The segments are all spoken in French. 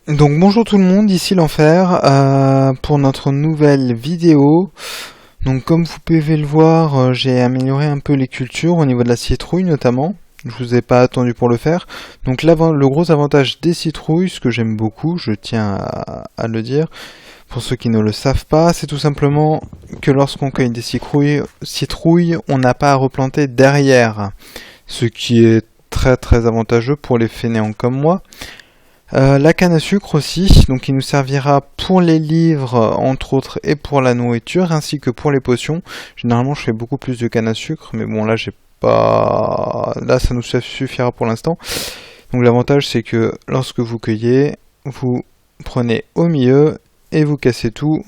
Donc bonjour tout le monde, ici l'Enfer pour notre nouvelle vidéo. Donc comme vous pouvez le voir, j'ai amélioré un peu les cultures au niveau de la citrouille notamment. Je vous ai pas attendu pour le faire. Donc le gros avantage des citrouilles, ce que j'aime beaucoup, je tiens à le dire, pour ceux qui ne le savent pas, c'est tout simplement que lorsqu'on cueille des citrouilles, on n'a pas à replanter derrière. Ce qui est très très avantageux pour les fainéants comme moi. La canne à sucre aussi, donc qui nous servira pour les livres entre autres et pour la nourriture ainsi que pour les potions. Généralement je fais beaucoup plus de canne à sucre, mais bon là j'ai pas, là ça nous suffira pour l'instant. Donc l'avantage c'est que lorsque vous cueillez, vous prenez au milieu et vous cassez tout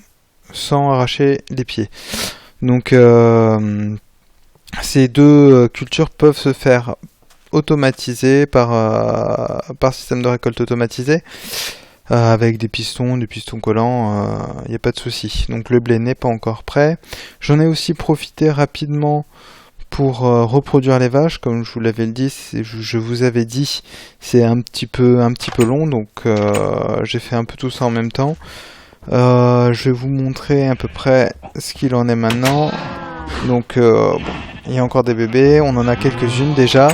sans arracher les pieds. Donc ces deux cultures peuvent se faire automatisé par système de récolte automatisé avec des pistons collants, il n'y a pas de souci. Donc le blé n'est pas encore prêt. J'en ai aussi profité rapidement pour reproduire les vaches, comme je vous l'avais dit, je vous avais dit, c'est un petit peu long, donc j'ai fait un peu tout ça en même temps. Je vais vous montrer à peu près ce qu'il en est maintenant. Donc bon, il y a encore des bébés, on en a quelques-unes déjà.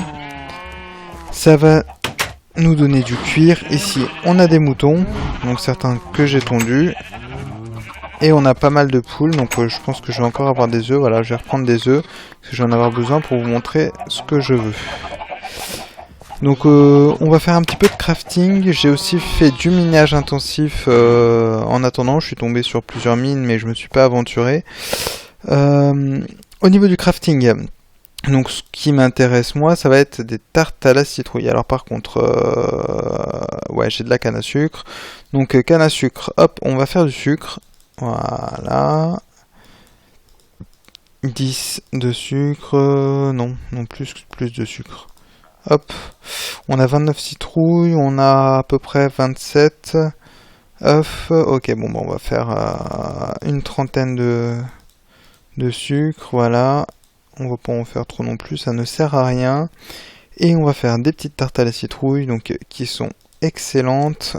Ça va nous donner du cuir. Ici, on a des moutons, donc certains que j'ai tondus. Et on a pas mal de poules, donc je pense que je vais encore avoir des œufs. Voilà, je vais reprendre des œufs, parce que j'en ai avoir besoin pour vous montrer ce que je veux. Donc on va faire un petit peu de crafting. J'ai aussi fait du minage intensif en attendant. Je suis tombé sur plusieurs mines, mais je me suis pas aventuré. Au niveau du crafting, donc ce qui m'intéresse moi, ça va être des tartes à la citrouille. Alors par contre, ouais, j'ai de la canne à sucre. Donc canne à sucre, hop, on va faire du sucre. Voilà. 10 de sucre, non, plus de sucre. Hop, on a 29 citrouilles, on a à peu près 27 œufs. Ok, bon, on va faire une trentaine de sucre, voilà. On va pas en faire trop non plus, ça ne sert à rien. Et on va faire des petites tartes à la citrouille, donc qui sont excellentes.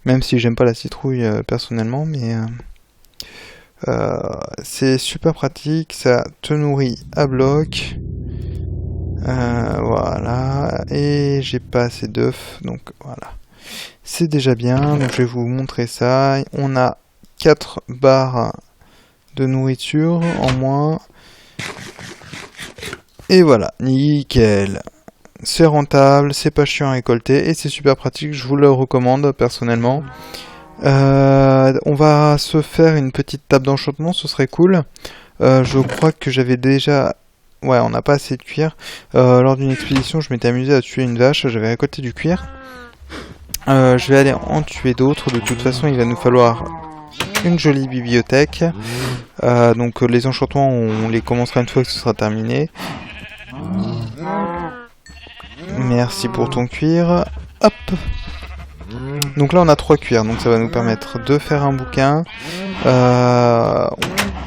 Même si j'aime pas la citrouille personnellement, mais c'est super pratique, ça te nourrit à bloc. Voilà, et j'ai pas assez d'œufs, donc voilà. C'est déjà bien, donc je vais vous montrer ça. On a 4 barres de nourriture en moins. Et voilà, nickel. C'est rentable, c'est pas chiant à récolter et c'est super pratique, je vous le recommande personnellement. On va se faire une petite table d'enchantement, ce serait cool. Je crois que j'avais déjà... Ouais, on n'a pas assez de cuir. Lors d'une expédition, je m'étais amusé à tuer une vache, j'avais récolté du cuir. Je vais aller en tuer d'autres, de toute façon il va nous falloir une jolie bibliothèque. Donc les enchantements, on les commencera une fois que ce sera terminé. Merci pour ton cuir. Hop. Donc là on a 3 cuirs, donc ça va nous permettre de faire un bouquin.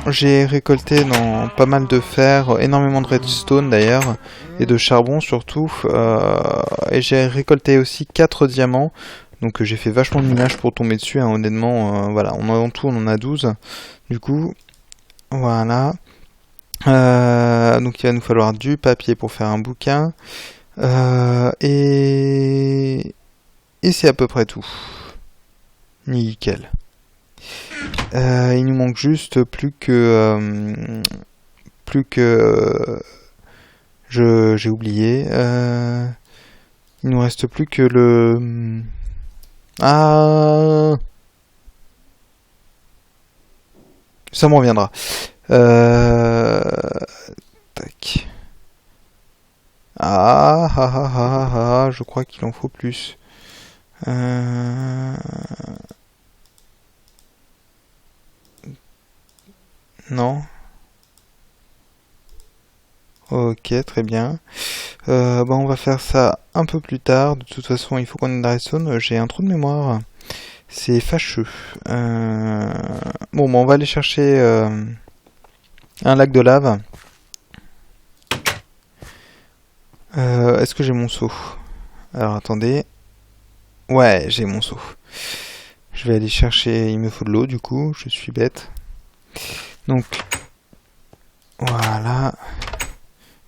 J'ai récolté dans pas mal de fer, énormément de redstone d'ailleurs, et de charbon surtout. Et j'ai récolté aussi 4 diamants. Donc j'ai fait vachement de minage pour tomber dessus, hein, honnêtement. Voilà, en tout on en a 12. Du coup, voilà. Donc il va nous falloir du papier pour faire un bouquin. Et c'est à peu près tout. Nickel. Il nous manque juste plus que j'ai oublié. Il nous reste plus que le ça me reviendra. Tac. Je crois qu'il en faut plus. Non. Ok, très bien. On va faire ça un peu plus tard. De toute façon, il faut qu'on ait de la redstone. J'ai un trou de mémoire. C'est fâcheux. On va aller chercher un lac de lave. Est-ce que j'ai mon seau? Alors attendez. Ouais, j'ai mon seau. Je vais aller chercher, il me faut de l'eau du coup, je suis bête. Donc, voilà.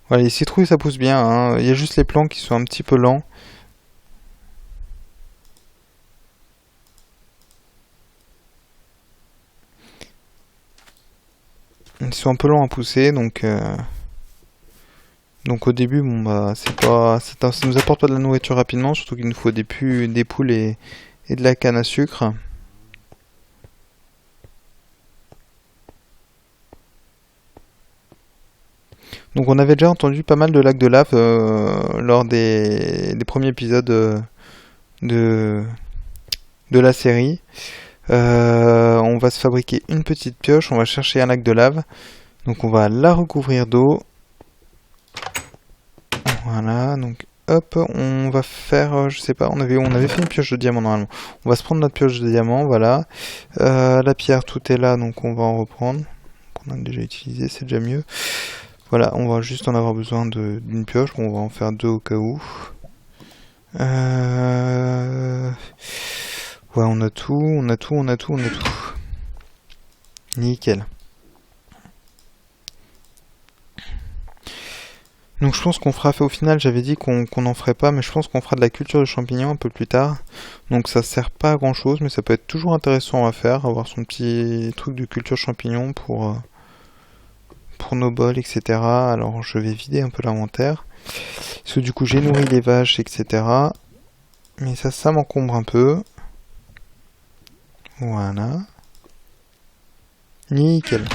Voilà, les citrouilles ça pousse bien, hein. Il y a juste les plants qui sont un petit peu lents. Ils sont un peu lents à pousser, donc au début, bon bah c'est pas, ça nous apporte pas de la nourriture rapidement, surtout qu'il nous faut des poules et de la canne à sucre. Donc on avait déjà entendu pas mal de lacs de lave lors des premiers épisodes de, de la série. On va se fabriquer une petite pioche, on va chercher un lac de lave. Donc on va la recouvrir d'eau. Voilà, donc hop, on va faire, je sais pas, on avait fait une pioche de diamant normalement. On va se prendre notre pioche de diamant, voilà. La pierre, tout est là, donc on va en reprendre. On a déjà utilisé, c'est déjà mieux. Voilà, on va juste en avoir besoin d'une pioche, bon, on va en faire deux au cas où. Ouais, on a tout. Nickel. Donc je pense qu'on fera, au final j'avais dit qu'on n'en ferait pas, mais je pense qu'on fera de la culture de champignons un peu plus tard. Donc ça sert pas à grand chose, mais ça peut être toujours intéressant à faire, avoir son petit truc de culture champignons pour nos bols, etc. Alors je vais vider un peu l'inventaire. Parce que du coup j'ai nourri les vaches, etc. Mais ça m'encombre un peu. Voilà. Nickel.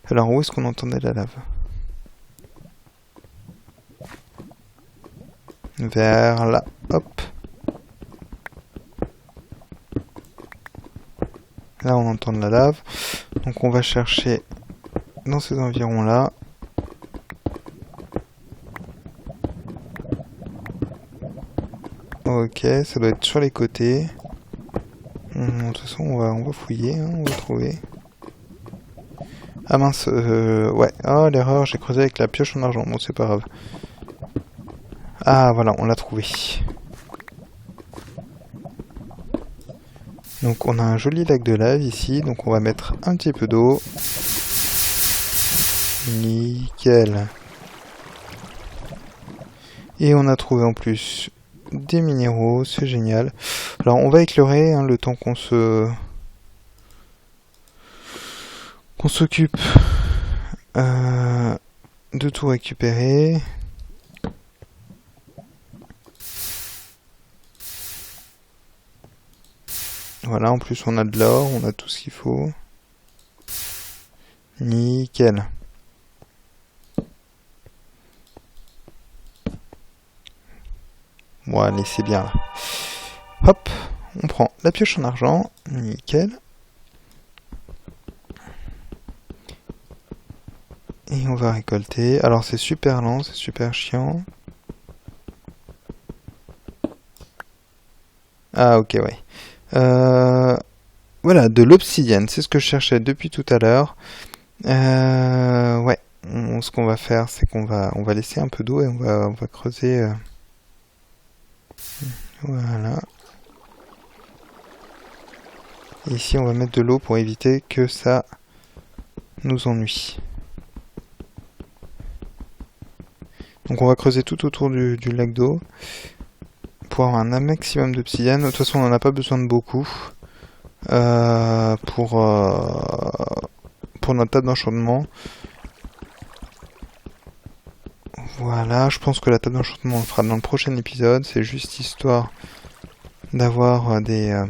Alors où est-ce qu'on entendait la lave? Vers là, hop. Là on entend de la lave. Donc on va chercher dans ces environs là. Ok, ça doit être sur les côtés. De toute façon on va fouiller, hein, on va trouver. Ah mince, ouais, oh l'erreur, j'ai creusé avec la pioche en argent, bon c'est pas grave. Ah voilà, on l'a trouvé. Donc on a un joli lac de lave ici, donc on va mettre un petit peu d'eau. Nickel. Et on a trouvé en plus des minéraux, c'est génial. Alors on va éclairer hein, le temps qu'on s'occupe de tout récupérer. Voilà, en plus on a de l'or, on a tout ce qu'il faut. Nickel. Bon allez, c'est bien là. Hop, on prend la pioche en argent. Nickel. Et on va récolter. Alors c'est super lent, c'est super chiant. Ah ok, ouais. Voilà, de l'obsidienne, c'est ce que je cherchais depuis tout à l'heure. Ouais, ce qu'on va faire, c'est qu'on va laisser un peu d'eau et on va creuser. Voilà. Et ici, on va mettre de l'eau pour éviter que ça nous ennuie. Donc on va creuser tout autour du lac d'eau pour avoir un maximum d'obsidienne. De toute façon, on n'en a pas besoin de beaucoup pour notre table d'enchantement. Voilà, je pense que la table d'enchantement on le fera dans le prochain épisode. C'est juste histoire d'avoir des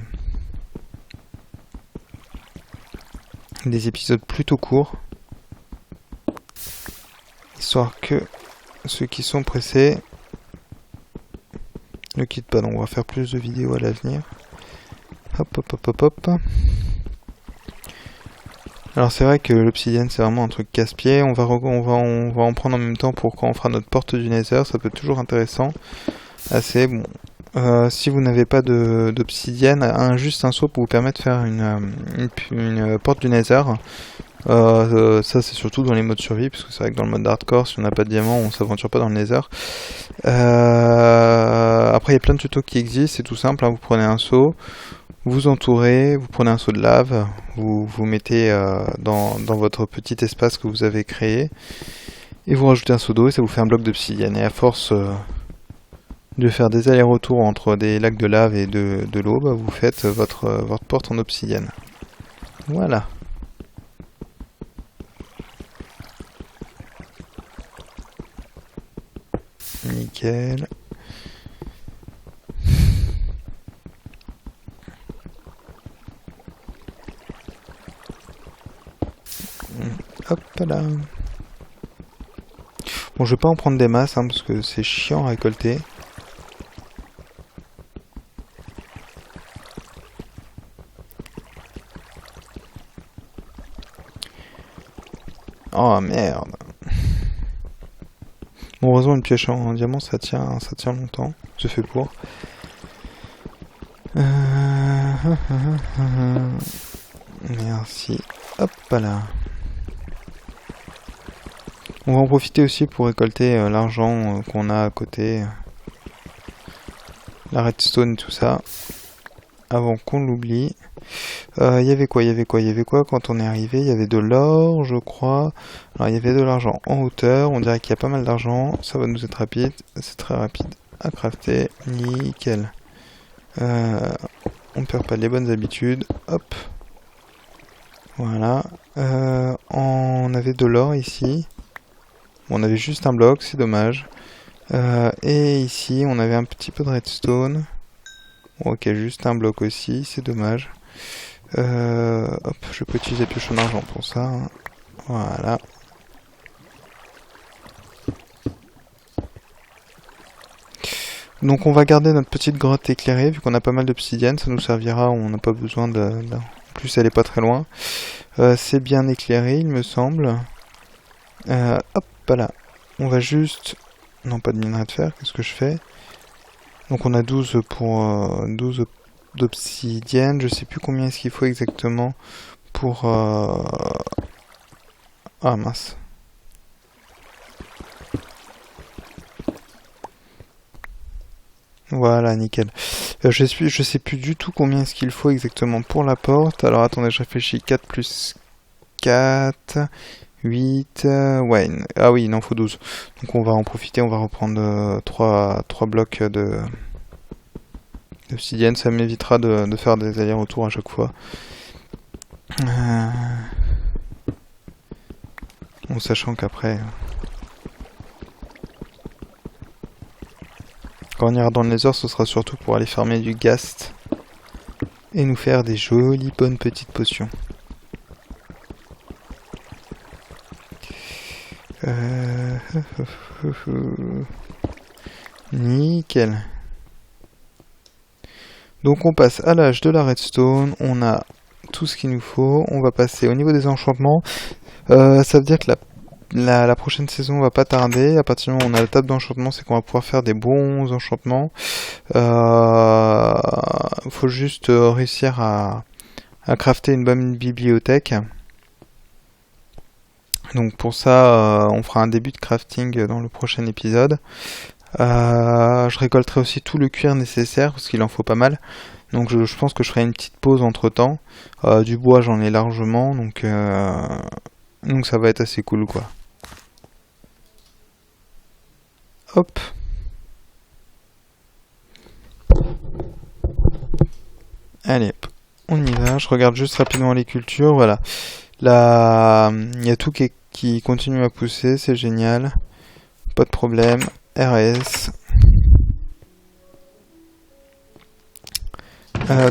épisodes plutôt courts. Histoire que ceux qui sont pressés ne quittent pas. Donc on va faire plus de vidéos à l'avenir. Hop, hop, hop, hop, hop. Alors c'est vrai que l'obsidienne c'est vraiment un truc casse-pied. On va en prendre en même temps pour quand on fera notre porte du Nether. Ça peut être toujours intéressant. Assez bon. Si vous n'avez pas d'obsidienne, juste un seau pour vous permettre de faire une porte du Nether. Ça c'est surtout dans les modes survie, parce que c'est vrai que dans le mode hardcore, si on n'a pas de diamant, on s'aventure pas dans le nether. Après il y a plein de tutos qui existent, c'est tout simple, hein. Vous prenez un seau, vous entourez, vous prenez un seau de lave, vous mettez dans votre petit espace que vous avez créé, et vous rajoutez un seau d'eau et ça vous fait un bloc d'obsidienne. Et à force de faire des allers-retours entre des lacs de lave et de l'eau, bah, vous faites votre porte en obsidienne. Voilà. Nickel. Hop là. Bon, je vais pas en prendre des masses, hein, parce que c'est chiant à récolter. Oh merde. Bon, heureusement une pioche en diamant ça tient longtemps. C'est fait pour. Merci. Hop là. On va en profiter aussi pour récolter l'argent qu'on a à côté. La redstone et tout ça. Avant qu'on l'oublie. Il y avait quoi quand on est arrivé? Il y avait de l'or, je crois. Alors il y avait de l'argent en hauteur. On dirait qu'il y a pas mal d'argent. Ça va nous être rapide. C'est très rapide à crafter. Nickel. On perd pas les bonnes habitudes. Hop. Voilà. On avait de l'or ici. Bon, on avait juste un bloc, c'est dommage. Et ici, on avait un petit peu de redstone. Bon, ok, juste un bloc aussi, c'est dommage. Hop, je peux utiliser la pioche en argent pour ça. Hein. Voilà. Donc on va garder notre petite grotte éclairée, vu qu'on a pas mal d'obsidienne, ça nous servira, on n'a pas besoin de... En plus, elle est pas très loin. C'est bien éclairé, il me semble. Hop là. On va juste... Non, pas de minerai de fer, qu'est-ce que je fais? Donc on a 12 pour 12 d'obsidienne, je sais plus combien est-ce qu'il faut exactement pour... Ah mince. Voilà, nickel. Je sais plus du tout combien est-ce qu'il faut exactement pour la porte. Alors attendez, je réfléchis. 4 plus 4... 8, ouais, ah oui, il en faut 12. Donc on va en profiter, on va reprendre 3 blocs d'obsidienne. Ça m'évitera de faire des allers-retours à chaque fois. En sachant qu'après, quand on ira dans le nether, ce sera surtout pour aller farmer du ghast et nous faire des jolies bonnes petites potions. Nickel. Donc on passe à l'âge de la redstone, on a tout ce qu'il nous faut, on va passer au niveau des enchantements. Ça veut dire que la prochaine saison va pas tarder, à partir du moment où on a la table d'enchantement, c'est qu'on va pouvoir faire des bons enchantements. Faut juste réussir à crafter une bonne bibliothèque. Donc pour ça, on fera un début de crafting dans le prochain épisode. Je récolterai aussi tout le cuir nécessaire, parce qu'il en faut pas mal. Donc je pense que je ferai une petite pause entre temps. Du bois j'en ai largement, donc ça va être assez cool quoi. Hop. Allez, hop. On y va. Je regarde juste rapidement les cultures, voilà. Là, il y a tout qui continue à pousser, c'est génial. Pas de problème. RS.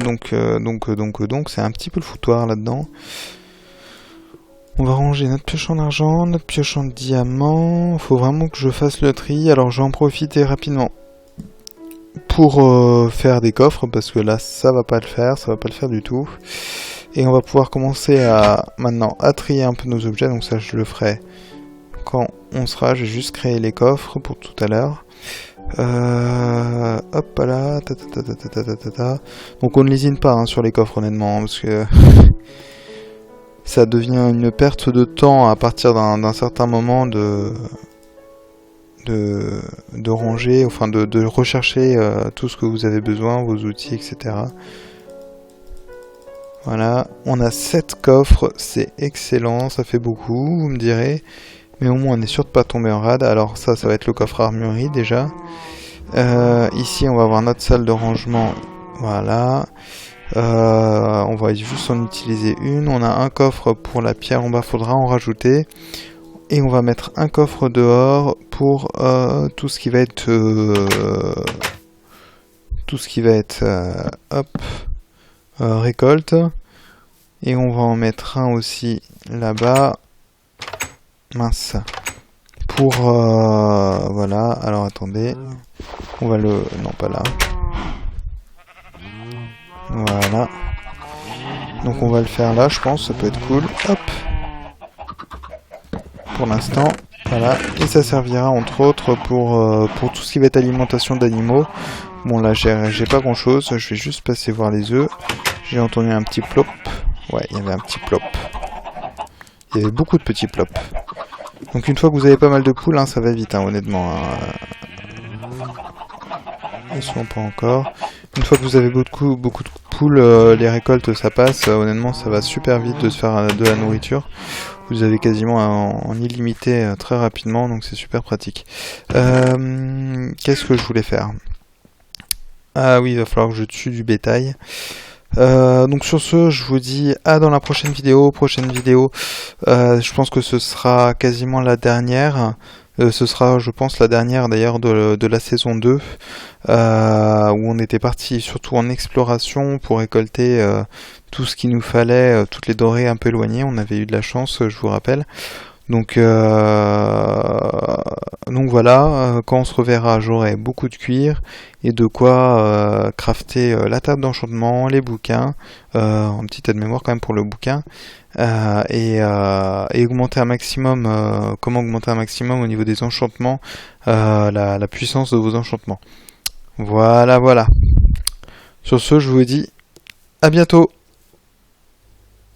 Donc c'est un petit peu le foutoir là-dedans. On va ranger notre pioche en argent, notre pioche en diamant. Faut vraiment que je fasse le tri. Alors je vais en profiter rapidement pour faire des coffres, parce que là ça va pas le faire du tout. Et on va pouvoir commencer maintenant à trier un peu nos objets, donc ça je le ferai quand on sera. J'ai juste créé les coffres pour tout à l'heure. Hop là, Donc on ne lésine pas hein, sur les coffres honnêtement, parce que ça devient une perte de temps à partir d'un certain moment de ranger, enfin de rechercher tout ce que vous avez besoin, vos outils, etc. Voilà, on a 7 coffres, c'est excellent, ça fait beaucoup, vous me direz. Mais au moins on est sûr de pas tomber en rade. Alors ça va être le coffre armurerie déjà. Ici on va avoir notre salle de rangement, voilà. On va juste en utiliser une. On a un coffre pour la pierre en bas, faudra en rajouter. Et on va mettre un coffre dehors pour tout ce qui va être récolte. Et on va en mettre un aussi là-bas. Mince. Pour voilà. Alors attendez. On va le... Non, pas là. Voilà. Donc on va le faire là, je pense. Ça peut être cool. Hop. Pour l'instant. Voilà. Et ça servira entre autres pour tout ce qui va être alimentation d'animaux. Bon là j'ai pas grand chose. Je vais juste passer voir les œufs. J'ai entendu un petit plop. Ouais, il y avait un petit plop. Il y avait beaucoup de petits plops. Donc une fois que vous avez pas mal de poules, hein, ça va vite, hein, honnêtement. Ils sont pas encore. Une fois que vous avez beaucoup de poules, les récoltes ça passe. Honnêtement, ça va super vite de se faire de la nourriture. Vous avez quasiment en illimité très rapidement, donc c'est super pratique. Qu'est-ce que je voulais faire? Ah oui, il va falloir que je tue du bétail. Donc sur ce, je vous dis à dans la prochaine vidéo. Je pense que ce sera quasiment la dernière. Ce sera, je pense, la dernière d'ailleurs de la saison 2, où on était parti surtout en exploration pour récolter tout ce qu'il nous fallait, toutes les dorées un peu éloignées. On avait eu de la chance, je vous rappelle. Donc voilà, quand on se reverra, j'aurai beaucoup de cuir et de quoi crafter la table d'enchantement, les bouquins, un petit tas de mémoire quand même pour le bouquin, et augmenter un maximum, comment augmenter un maximum au niveau des enchantements, la puissance de vos enchantements. Voilà. Sur ce, je vous dis à bientôt.